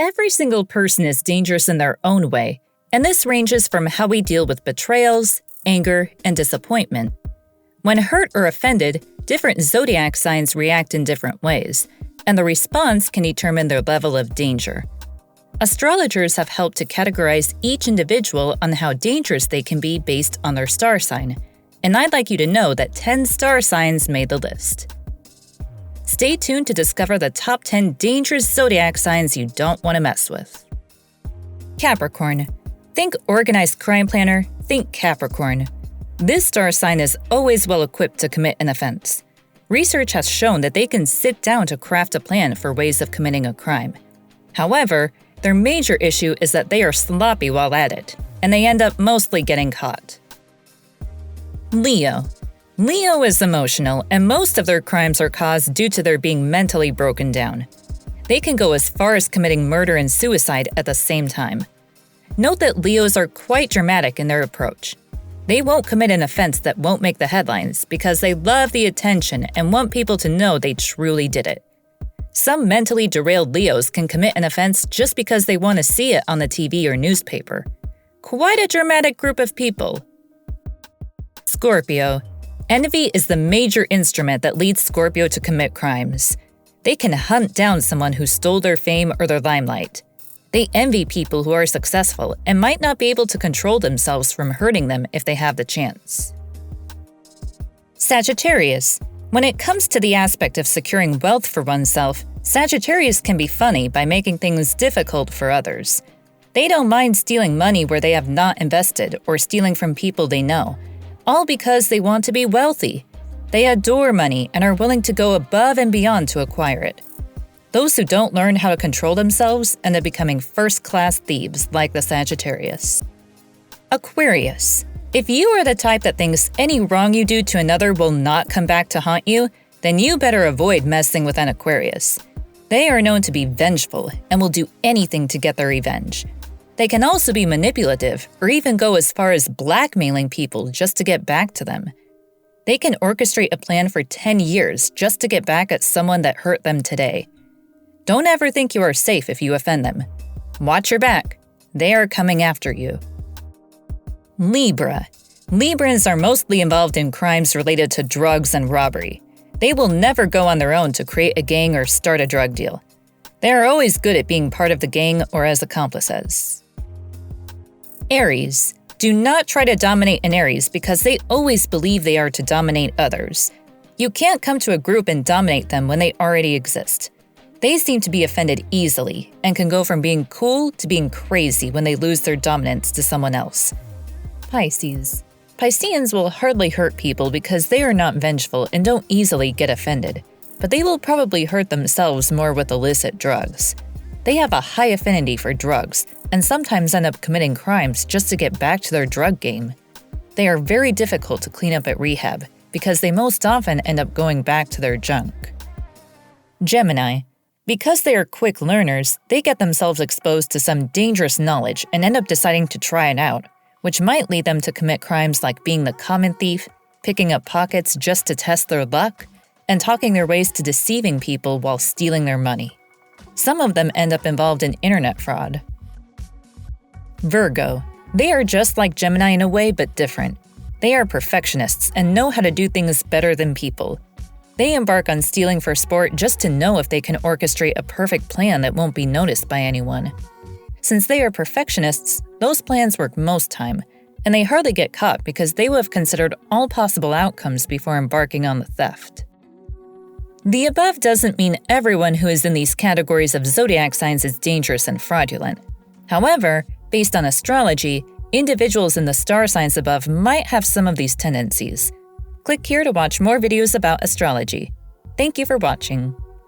every single person is dangerous in their own way, and this ranges from how we deal with betrayals, anger, and disappointment. When hurt or offended, different zodiac signs react in different ways, and the response can determine their level of danger. Astrologers have helped to categorize each individual on how dangerous they can be based on their star sign, and I'd like you to know that 10 star signs made the list. Stay tuned to discover the top 10 dangerous zodiac signs you don't want to mess with. Capricorn. Think organized crime planner, think Capricorn. This star sign is always well equipped to commit an offense. Research has shown that they can sit down to craft a plan for ways of committing a crime. However, their major issue is that they are sloppy while at it, and they end up mostly getting caught. Leo. Leo is emotional, and most of their crimes are caused due to their being mentally broken down. They can go as far as committing murder and suicide at the same time. Note that Leos are quite dramatic in their approach. They won't commit an offense that won't make the headlines because they love the attention and want people to know they truly did it. Some mentally derailed Leos can commit an offense just because they want to see it on the TV or newspaper. Quite a dramatic group of people. Scorpio. Envy is the major instrument that leads Scorpio to commit crimes. They can hunt down someone who stole their fame or their limelight. They envy people who are successful and might not be able to control themselves from hurting them if they have the chance. Sagittarius. When it comes to the aspect of securing wealth for oneself, Sagittarius can be funny by making things difficult for others. They don't mind stealing money where they have not invested or stealing from people they know, all because they want to be wealthy. They adore money and are willing to go above and beyond to acquire it. Those who don't learn how to control themselves end up becoming first-class thieves like the Sagittarius. Aquarius. If you are the type that thinks any wrong you do to another will not come back to haunt you, then you better avoid messing with an Aquarius. They are known to be vengeful and will do anything to get their revenge. They can also be manipulative or even go as far as blackmailing people just to get back to them. They can orchestrate a plan for 10 years just to get back at someone that hurt them today. Don't ever think you are safe if you offend them. Watch your back. They are coming after you. Libra. Librans are mostly involved in crimes related to drugs and robbery. They will never go on their own to create a gang or start a drug deal. They are always good at being part of the gang or as accomplices. Aries. Do not try to dominate an Aries because they always believe they are to dominate others. You can't come to a group and dominate them when they already exist. They seem to be offended easily and can go from being cool to being crazy when they lose their dominance to someone else. Pisces. Pisceans will hardly hurt people because they are not vengeful and don't easily get offended, but they will probably hurt themselves more with illicit drugs. They have a high affinity for drugs and sometimes end up committing crimes just to get back to their drug game. They are very difficult to clean up at rehab because they most often end up going back to their junk. Gemini. Because they are quick learners, they get themselves exposed to some dangerous knowledge and end up deciding to try it out, which might lead them to commit crimes like being the common thief, picking up pockets just to test their luck, and talking their ways to deceiving people while stealing their money. Some of them end up involved in internet fraud. Virgo. They are just like Gemini in a way, but different. They are perfectionists and know how to do things better than people. They embark on stealing for sport just to know if they can orchestrate a perfect plan that won't be noticed by anyone. Since they are perfectionists, those plans work most time, and they hardly get caught because they will have considered all possible outcomes before embarking on the theft. The above doesn't mean everyone who is in these categories of zodiac signs is dangerous and fraudulent. However, based on astrology, individuals in the star signs above might have some of these tendencies. Click here to watch more videos about astrology. Thank you for watching.